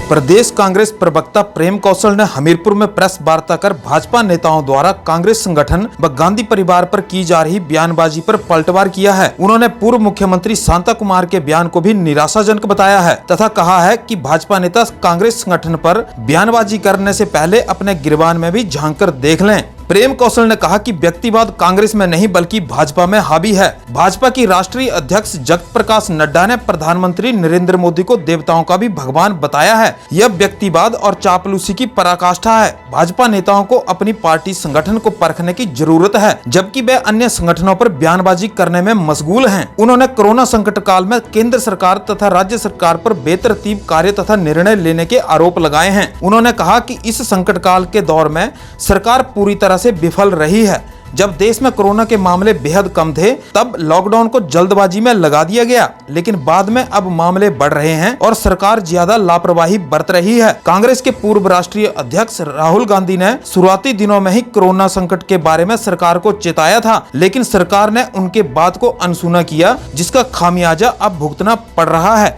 प्रदेश कांग्रेस प्रवक्ता प्रेम कौशल ने हमीरपुर में प्रेस वार्ता कर भाजपा नेताओं द्वारा कांग्रेस संगठन व गांधी परिवार पर की जा रही बयानबाजी पर पलटवार किया है। उन्होंने पूर्व मुख्यमंत्री शांता कुमार के बयान को भी निराशाजनक बताया है तथा कहा है कि भाजपा नेता कांग्रेस संगठन पर बयानबाजी करने से पहले अपने गिरबान में भी झांक कर देख लें। प्रेम कौशल ने कहा कि व्यक्तिवाद कांग्रेस में नहीं बल्कि भाजपा में हावी है। भाजपा की राष्ट्रीय अध्यक्ष जगत प्रकाश नड्डा ने प्रधानमंत्री नरेंद्र मोदी को देवताओं का भी भगवान बताया है। यह व्यक्तिवाद और चापलूसी की पराकाष्ठा है। भाजपा नेताओं को अपनी पार्टी संगठन को परखने की जरूरत है, जबकि वे अन्य संगठनों पर बयानबाजी करने में मशगूल हैं। उन्होंने कोरोना संकट काल में केंद्र सरकार तथा राज्य सरकार पर बेतरतीब कार्य तथा निर्णय लेने के आरोप लगाए हैं। उन्होंने कहा कि इस संकट काल के दौर में सरकार पूरी तरह से विफल रही है। जब देश में कोरोना के मामले बेहद कम थे तब लॉकडाउन को जल्दबाजी में लगा दिया गया, लेकिन बाद में अब मामले बढ़ रहे हैं और सरकार ज्यादा लापरवाही बरत रही है। कांग्रेस के पूर्व राष्ट्रीय अध्यक्ष राहुल गांधी ने शुरुआती दिनों में ही कोरोना संकट के बारे में सरकार को चेताया था, लेकिन सरकार ने उनके बात को अनसुना किया, जिसका खामियाजा अब भुगतना पड़ रहा है।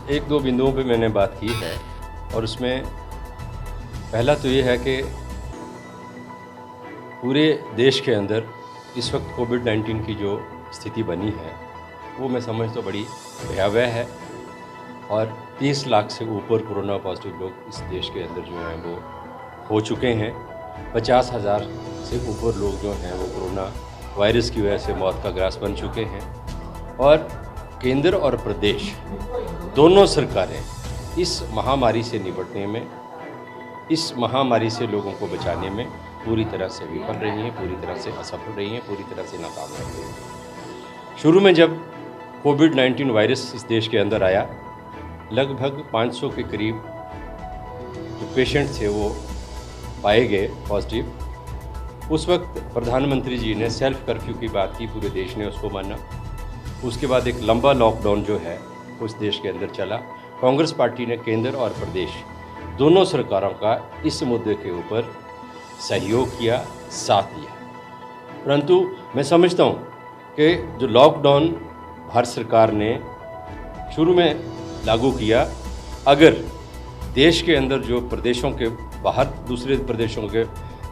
एक दो बिंदुओं पे मैंने बात की है और उसमें पहला तो ये है कि पूरे देश के अंदर इस वक्त कोविड-19 की जो स्थिति बनी है वो मैं समझता हूँ बड़ी भयावह है और 30 लाख से ऊपर कोरोना पॉजिटिव लोग इस देश के अंदर जो हैं वो हो चुके हैं। 50,000 से ऊपर लोग जो हैं वो कोरोना वायरस की वजह से मौत का ग्रास बन चुके हैं और केंद्र और प्रदेश दोनों सरकारें इस महामारी से निपटने में, इस महामारी से लोगों को बचाने में पूरी तरह से विफल रही हैं, पूरी तरह से असफल रही हैं, पूरी तरह से नाकाम रही हैं। शुरू में जब कोविड-19 वायरस इस देश के अंदर आया, लगभग 500 के करीब जो पेशेंट थे वो पाए गए पॉजिटिव। उस वक्त प्रधानमंत्री जी ने सेल्फ कर्फ्यू की बात की, पूरे देश ने उसको माना। उसके बाद एक लंबा लॉकडाउन जो है उस देश के अंदर चला। कांग्रेस पार्टी ने केंद्र और प्रदेश दोनों सरकारों का इस मुद्दे के ऊपर सहयोग किया, साथ दिया। परंतु मैं समझता हूँ कि जो लॉकडाउन भारत सरकार ने शुरू में लागू किया, अगर देश के अंदर जो प्रदेशों के बाहर दूसरे प्रदेशों के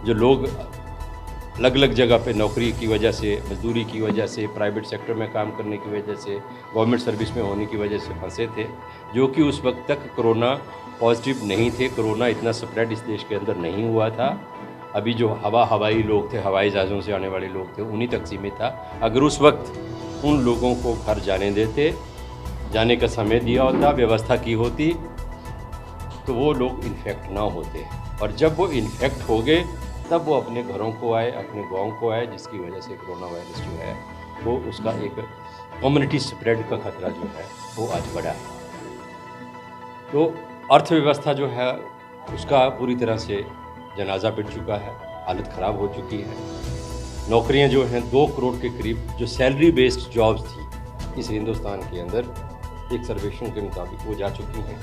जो लोग अलग अलग जगह पे नौकरी की वजह से, मजदूरी की वजह से, प्राइवेट सेक्टर में काम करने की वजह से, गवर्नमेंट सर्विस में होने की वजह से फंसे थे, जो कि उस वक्त तक कोरोना पॉजिटिव नहीं थे, कोरोना इतना स्प्रेड इस देश के अंदर नहीं हुआ था। अभी जो हवाई लोग थे, हवाई जहाज़ों से आने वाले लोग थे, उन्हीं तक सीमित था। अगर उस वक्त उन लोगों को घर जाने देते, जाने का समय दिया होता, व्यवस्था की होती, तो वो लोग इन्फेक्ट ना होते। और जब वो इन्फेक्ट हो गए तब वो अपने घरों को आए, अपने गाँव को आए, जिसकी वजह से कोरोना वायरस जो है वो उसका एक कम्युनिटी स्प्रेड का खतरा जो है वो आज बढ़ा है। तो अर्थव्यवस्था जो है उसका पूरी तरह से जनाजा पिट चुका है, हालत ख़राब हो चुकी है। नौकरियां जो हैं 2 करोड़ के करीब जो सैलरी बेस्ड जॉब्स थी इस हिंदुस्तान के अंदर, एक सर्वेक्षण के मुताबिक वो जा चुकी हैं।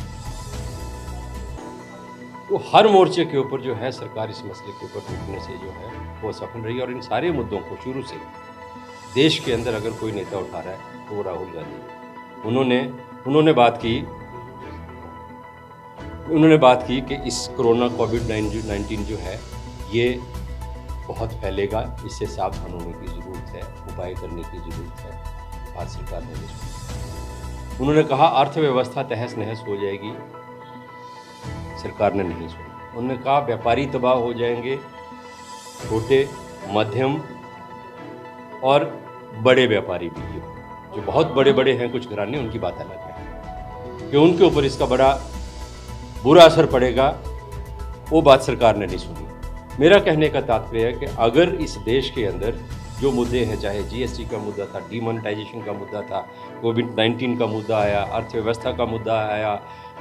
तो हर मोर्चे के ऊपर जो है सरकार इस मसले के ऊपर निपटने से जो है वो सफल रही। और इन सारे मुद्दों को शुरू से देश के अंदर अगर कोई नेता उठा रहा है तो वो राहुल गांधी। उन्होंने बात की कि इस कोरोना कोविड-19 जो है ये बहुत फैलेगा, इससे सावधान होने की ज़रूरत है, उपाय करने की ज़रूरत है। भारत सरकार ने उन्होंने कहा अर्थव्यवस्था तहस नहस हो जाएगी, सरकार ने नहीं सुना। उन्होंने कहा व्यापारी तबाह हो जाएंगे, छोटे, मध्यम और बड़े व्यापारी भी, जो बहुत बड़े बड़े हैं कुछ घराने, उनकी बात अलग है कि उनके ऊपर इसका बड़ा बुरा असर पड़ेगा, वो बात सरकार ने नहीं सुनी। मेरा कहने का तात्पर्य है कि अगर इस देश के अंदर जो मुद्दे हैं, चाहे जीएसटी का मुद्दा था, डीमोनेटाइजेशन का मुद्दा था, कोविड-19 का मुद्दा आया, अर्थव्यवस्था का मुद्दा आया,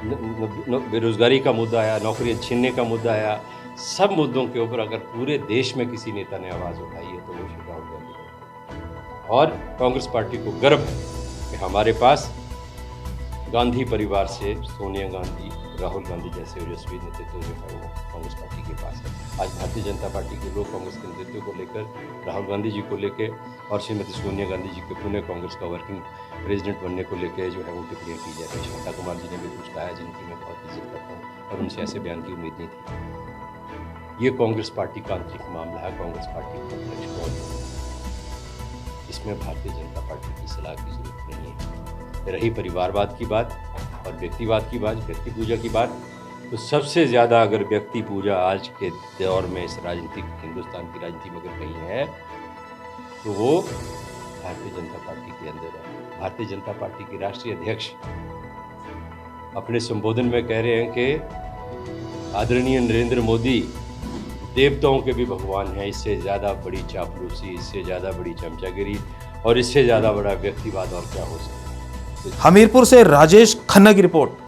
बेरोजगारी का मुद्दा आया, नौकरियां छीनने का मुद्दा आया, सब मुद्दों के ऊपर अगर पूरे देश में किसी नेता ने आवाज़ उठाई है तो वो श्री राहुल गांधी है। और कांग्रेस पार्टी को गर्व है कि हमारे पास गांधी परिवार से सोनिया गांधी, राहुल गांधी जैसे ओजस्वी नेतृत्व जो है वो कांग्रेस पार्टी के पास है। आज भारतीय जनता पार्टी के लोग कांग्रेस के नेतृत्व को लेकर, राहुल गांधी जी को लेकर और श्रीमती सोनिया गांधी जी के पुणे कांग्रेस का वर्किंग प्रेसिडेंट बनने को लेकर जो है वो टिप्पणियाँ की जा रही है। शांता कुमार जी ने भी कुछ कहा है जिनकी मैं बहुत इज्जत करता हूँ और उनसे ऐसे बयान की उम्मीद नहीं थी। ये कांग्रेस पार्टी का आंतरिक मामला है, कांग्रेस पार्टी का अध्यक्ष कौन है, इसमें भारतीय जनता पार्टी की सलाह की जरूरत नहीं है। रही परिवारवाद की बात और व्यक्तिवाद की बात, व्यक्ति पूजा की बात, तो सबसे ज़्यादा अगर व्यक्ति पूजा आज के दौर में इस राजनीतिक हिंदुस्तान की राजनीति में अगर कहीं है तो वो भारतीय जनता पार्टी के अंदर है। भारतीय जनता पार्टी के राष्ट्रीय अध्यक्ष अपने संबोधन में कह रहे हैं कि आदरणीय नरेंद्र मोदी देवताओं के भी भगवान हैं। इससे ज़्यादा बड़ी चापलूसी, इससे ज़्यादा बड़ी चमचागिरी और इससे ज़्यादा बड़ा व्यक्तिवाद और क्या हो सकता है। हमीरपुर से राजेश खन्ना की रिपोर्ट।